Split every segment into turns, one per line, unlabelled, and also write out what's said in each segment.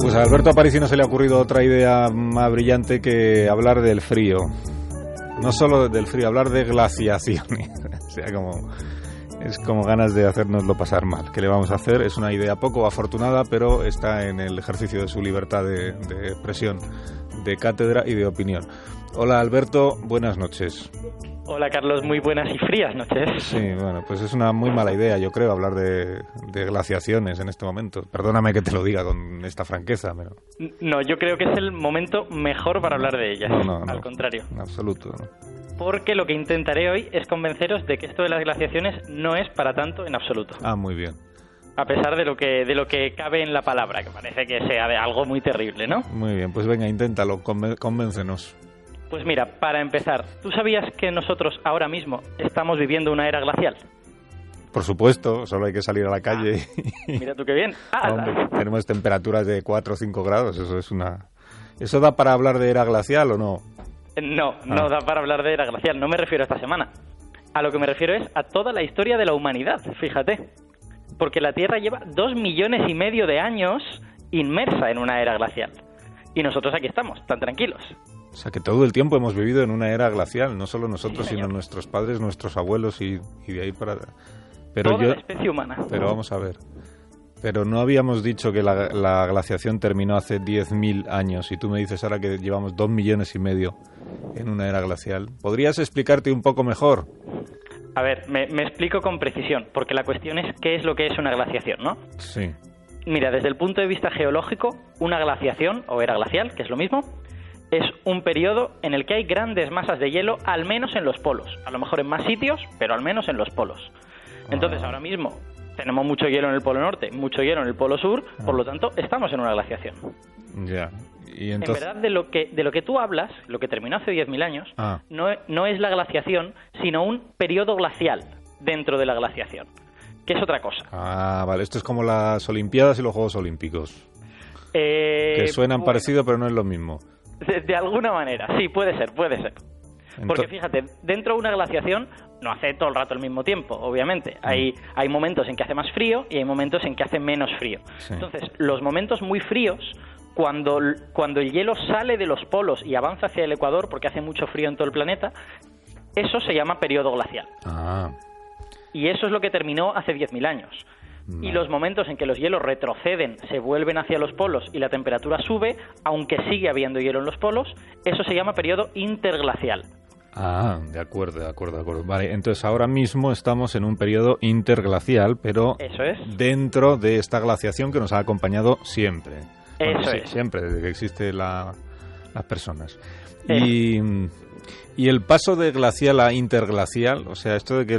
Pues a Alberto Aparici no se le ha ocurrido otra idea más brillante que hablar del frío. No solo del frío, hablar de glaciaciones. O sea, es como ganas de hacernoslo pasar mal. ¿Qué le vamos a hacer? Es una idea poco afortunada, pero está en el ejercicio de su libertad de expresión, de cátedra y de opinión. Hola Alberto, buenas noches.
Hola Carlos, muy buenas y frías noches.
Sí, bueno, pues es una muy mala idea, yo creo, hablar de glaciaciones en este momento. Perdóname que te lo diga con esta franqueza, pero...
No, yo creo que es el momento mejor para hablar de ellas, al contrario.
En absoluto, no.
Porque lo que intentaré hoy es convenceros de que esto de las glaciaciones no es para tanto en absoluto.
Ah, muy bien.
A pesar de lo que cabe en la palabra, que parece que sea de algo muy terrible, ¿no?
Muy bien, pues venga, inténtalo, convéncenos.
Pues mira, para empezar, ¿tú sabías que nosotros ahora mismo estamos viviendo una era glacial?
Por supuesto, solo hay que salir a la calle.
Mira tú qué bien.
Hombre, tenemos temperaturas de 4 o 5 grados, ¿Eso da para hablar de era glacial o no?
No da para hablar de era glacial, no me refiero a esta semana. A lo que me refiero es a toda la historia de la humanidad, fíjate. Porque la Tierra lleva 2,5 millones de años inmersa en una era glacial. Y nosotros aquí estamos, tan tranquilos.
O sea, que todo el tiempo hemos vivido en una era glacial, no solo nosotros,
sí,
sino nuestros padres, nuestros abuelos y de ahí para... Pero
toda la especie humana.
Pero vamos a ver. Pero no habíamos dicho que la glaciación terminó hace 10.000 años y tú me dices ahora que llevamos 2,5 millones en una era glacial. ¿Podrías explicarte un poco mejor?
A ver, me explico con precisión, porque la cuestión es qué es lo que es una glaciación, ¿no?
Sí.
Mira, desde el punto de vista geológico, una glaciación, o era glacial, que es lo mismo, es un periodo en el que hay grandes masas de hielo, al menos en los polos. A lo mejor en más sitios, pero al menos en los polos. Entonces, ahora mismo tenemos mucho hielo en el polo norte, mucho hielo en el polo sur, por lo tanto, estamos en una glaciación.
Ya. Y entonces...
En verdad, de lo que tú hablas, lo que terminó hace 10.000 años, no es la glaciación, sino un periodo glacial dentro de la glaciación, que es otra cosa.
Ah, vale. Esto es como las Olimpiadas y los Juegos Olímpicos. Que suenan parecido, pero no es lo mismo.
De alguna manera, sí, puede ser. Porque fíjate, dentro de una glaciación no hace todo el rato el mismo tiempo, obviamente. Hay momentos en que hace más frío y hay momentos en que hace menos frío. Sí. Entonces, los momentos muy fríos, cuando el hielo sale de los polos y avanza hacia el ecuador, porque hace mucho frío en todo el planeta, eso se llama periodo glacial. Y eso es lo que terminó hace 10.000 años. Y los momentos en que los hielos retroceden, se vuelven hacia los polos y la temperatura sube, aunque sigue habiendo hielo en los polos, eso se llama periodo interglacial.
Ah, de acuerdo. Vale, entonces ahora mismo estamos en un periodo interglacial, pero
eso es.
Dentro de esta glaciación que nos ha acompañado siempre.
Eso es.
Siempre, desde que existen las personas. Y el paso de glacial a interglacial, o sea, esto de que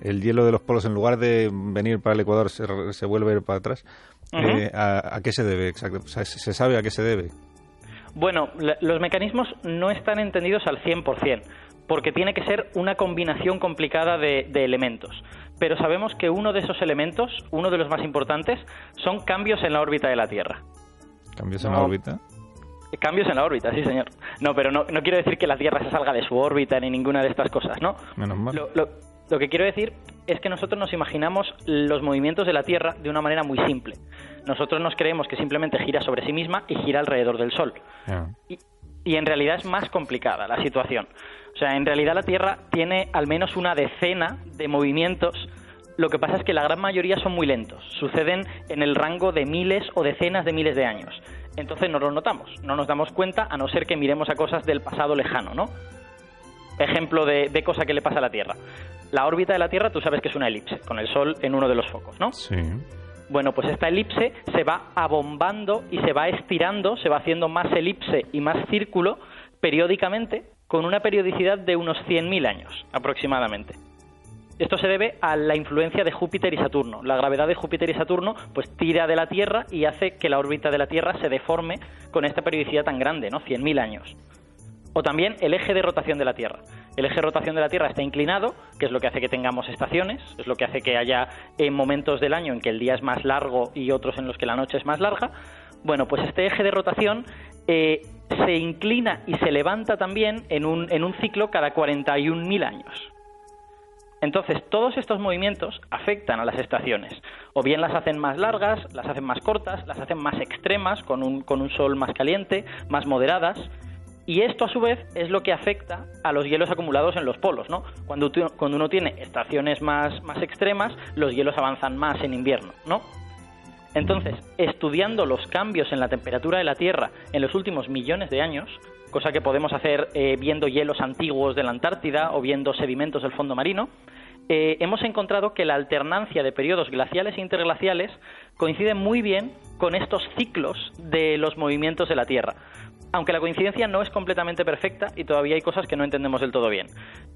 el hielo de los polos, en lugar de venir para el Ecuador, se vuelve a ir para atrás. ¿A qué se debe exactamente? O sea, ¿se sabe a qué se debe?
Bueno, los mecanismos no están entendidos al 100%, porque tiene que ser una combinación complicada de elementos. Pero sabemos que uno de esos elementos, uno de los más importantes, son cambios en la órbita de la Tierra.
¿Cambios en la órbita?
Cambios en la órbita, sí señor. No, pero no quiero decir que la Tierra se salga de su órbita ni ninguna de estas cosas, ¿no?
Menos mal.
Lo que quiero decir es que nosotros nos imaginamos los movimientos de la Tierra de una manera muy simple. Nosotros nos creemos que simplemente gira sobre sí misma y gira alrededor del Sol. Y en realidad es más complicada la situación. O sea, en realidad la Tierra tiene al menos una decena de movimientos. Lo que pasa es que la gran mayoría son muy lentos. Suceden en el rango de miles o decenas de miles de años. Entonces no lo notamos. No nos damos cuenta a no ser que miremos a cosas del pasado lejano, ¿no? Ejemplo de cosa que le pasa a la Tierra. La órbita de la Tierra, tú sabes que es una elipse, con el Sol en uno de los focos, ¿no?
Sí.
Bueno, pues esta elipse se va abombando y se va estirando, se va haciendo más elipse y más círculo periódicamente, con una periodicidad de unos 100.000 años aproximadamente. Esto se debe a la influencia de Júpiter y Saturno. La gravedad de Júpiter y Saturno pues tira de la Tierra y hace que la órbita de la Tierra se deforme con esta periodicidad tan grande, ¿no? 100.000 años. O también el eje de rotación de la Tierra. El eje de rotación de la Tierra está inclinado, que es lo que hace que tengamos estaciones, es lo que hace que haya momentos del año en que el día es más largo y otros en los que la noche es más larga. Bueno, pues este eje de rotación se inclina y se levanta también en un ciclo cada 41.000 años. Entonces, todos estos movimientos afectan a las estaciones. O bien las hacen más largas, las hacen más cortas, las hacen más extremas, con un sol más caliente, más moderadas. Y esto, a su vez, es lo que afecta a los hielos acumulados en los polos, ¿no? Cuando uno tiene estaciones más extremas, los hielos avanzan más en invierno, ¿no? Entonces, estudiando los cambios en la temperatura de la Tierra en los últimos millones de años, cosa que podemos hacer viendo hielos antiguos de la Antártida o viendo sedimentos del fondo marino, hemos encontrado que la alternancia de periodos glaciales e interglaciales coincide muy bien con estos ciclos de los movimientos de la Tierra. Aunque la coincidencia no es completamente perfecta y todavía hay cosas que no entendemos del todo bien.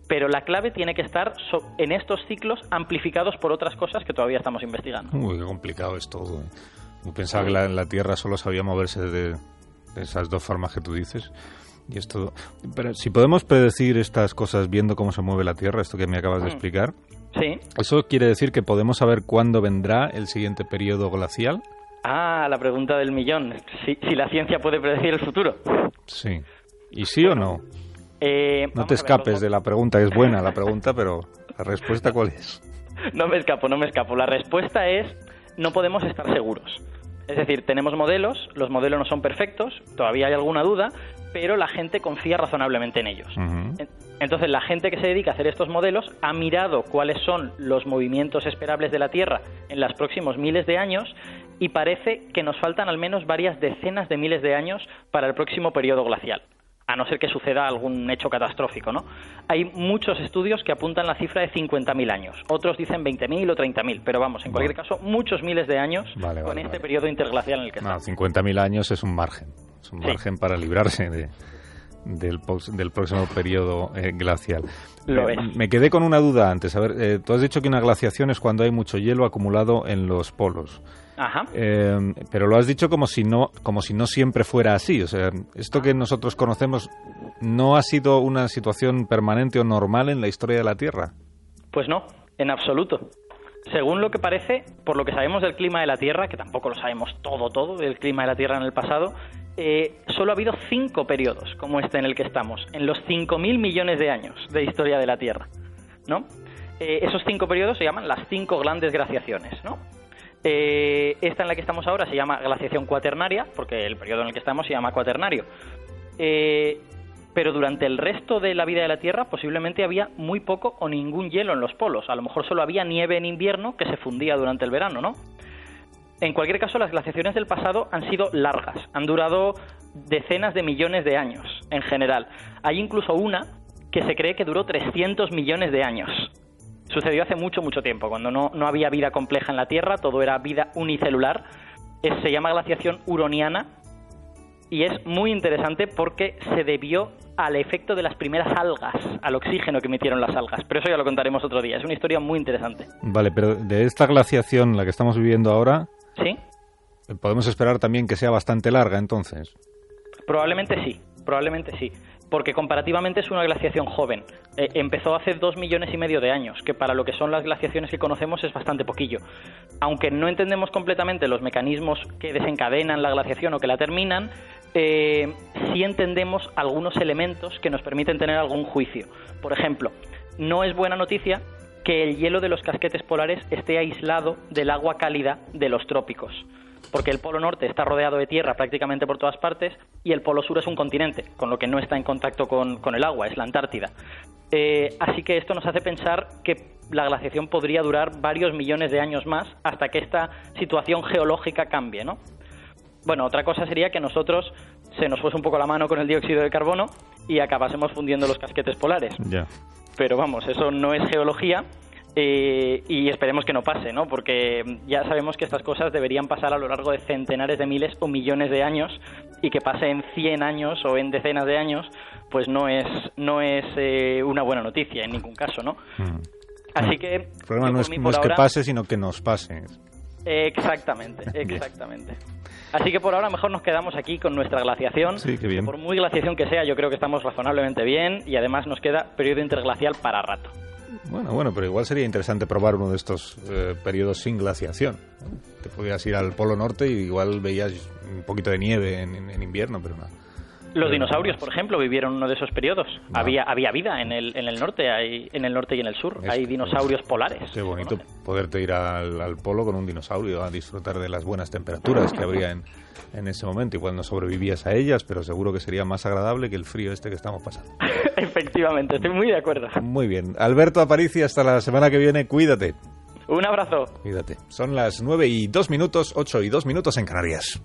Pero la clave tiene que estar en estos ciclos amplificados por otras cosas que todavía estamos investigando.
Uy, qué complicado es todo. Yo pensaba que la Tierra solo sabía moverse de esas dos formas que tú dices. Y esto, pero si podemos predecir estas cosas viendo cómo se mueve la Tierra, esto que me acabas de explicar,
sí.
¿Eso quiere decir que podemos saber cuándo vendrá el siguiente periodo glacial?
Ah, la pregunta del millón. Si la ciencia puede predecir el futuro.
Sí. ¿Y sí o no? No te escapes de la pregunta, que es buena la pregunta, pero ¿la respuesta cuál es?
No me escapo. La respuesta es: no podemos estar seguros. Es decir, tenemos modelos, los modelos no son perfectos, todavía hay alguna duda, pero la gente confía razonablemente en ellos. Uh-huh. Entonces, la gente que se dedica a hacer estos modelos ha mirado cuáles son los movimientos esperables de la Tierra en los próximos miles de años y parece que nos faltan al menos varias decenas de miles de años para el próximo periodo glacial, a no ser que suceda algún hecho catastrófico, ¿no? Hay muchos estudios que apuntan la cifra de 50.000 años, otros dicen 20.000 o 30.000, pero vamos, en cualquier caso, muchos miles de años con este periodo interglacial en el que estamos.
50.000 años es un margen, margen para librarse del próximo periodo glacial.
Lo es.
Me quedé con una duda antes. A ver, tú has dicho que una glaciación es cuando hay mucho hielo acumulado en los polos.
Ajá.
Pero lo has dicho como si no siempre fuera así. O sea, esto que nosotros conocemos no ha sido una situación permanente o normal en la historia de la Tierra.
Pues no, en absoluto. Según lo que parece, por lo que sabemos del clima de la Tierra, que tampoco lo sabemos todo del clima de la Tierra en el pasado, solo ha habido 5 periodos como este en el que estamos, en los 5.000 millones de años de historia de la Tierra, ¿no? Esos 5 periodos se llaman las 5 grandes glaciaciones, ¿no? Esta en la que estamos ahora se llama glaciación cuaternaria, porque el periodo en el que estamos se llama cuaternario. Pero durante el resto de la vida de la Tierra posiblemente había muy poco o ningún hielo en los polos. A lo mejor solo había nieve en invierno que se fundía durante el verano, ¿no? En cualquier caso, las glaciaciones del pasado han sido largas, han durado decenas de millones de años en general. Hay incluso una que se cree que duró 300 millones de años. Sucedió hace mucho tiempo, cuando no había vida compleja en la Tierra, todo era vida unicelular. Se llama glaciación huroniana y es muy interesante porque se debió al efecto de las primeras algas, al oxígeno que emitieron las algas. Pero eso ya lo contaremos otro día, es una historia muy interesante.
Vale, pero de esta glaciación, la que estamos viviendo ahora,
¿sí?
¿Podemos esperar también que sea bastante larga, entonces?
Probablemente sí, porque comparativamente es una glaciación joven. Empezó hace 2,5 millones de años, que para lo que son las glaciaciones que conocemos es bastante poquillo. Aunque no entendemos completamente los mecanismos que desencadenan la glaciación o que la terminan, sí entendemos algunos elementos que nos permiten tener algún juicio. Por ejemplo, no es buena noticia que el hielo de los casquetes polares esté aislado del agua cálida de los trópicos, porque el polo norte está rodeado de tierra prácticamente por todas partes y el polo sur es un continente, con lo que no está en contacto con el agua, es la Antártida. Así que esto nos hace pensar que la glaciación podría durar varios millones de años más hasta que esta situación geológica cambie, ¿no? Bueno, otra cosa sería que nosotros se nos fuese un poco la mano con el dióxido de carbono y acabásemos fundiendo los casquetes polares.
Ya.
Pero vamos, eso no es geología y esperemos que no pase, ¿no? Porque ya sabemos que estas cosas deberían pasar a lo largo de centenares de miles o millones de años y que pase en 100 años o en decenas de años, pues no es una buena noticia en ningún caso, ¿no? Así que...
El problema no es que pase, sino que nos pase.
Exactamente. Así que por ahora mejor nos quedamos aquí con nuestra glaciación.
Sí, qué bien.
Por muy glaciación que sea, yo creo que estamos razonablemente bien y además nos queda periodo interglacial para rato.
Bueno, pero igual sería interesante probar uno de estos periodos sin glaciación. Te podías ir al Polo Norte y igual veías un poquito de nieve en invierno, pero
Los dinosaurios, por ejemplo, vivieron uno de esos periodos.
No.
Había vida en el norte, en el norte y en el sur. Hay dinosaurios polares.
Qué bonito poderte ir al polo con un dinosaurio a disfrutar de las buenas temperaturas que habría en ese momento. Igual no sobrevivías a ellas, pero seguro que sería más agradable que el frío este que estamos pasando.
Efectivamente, estoy muy de acuerdo.
Muy bien. Alberto Aparici, hasta la semana que viene. Cuídate.
Un abrazo.
Cuídate. Son las 9:02, 8:02 en Canarias.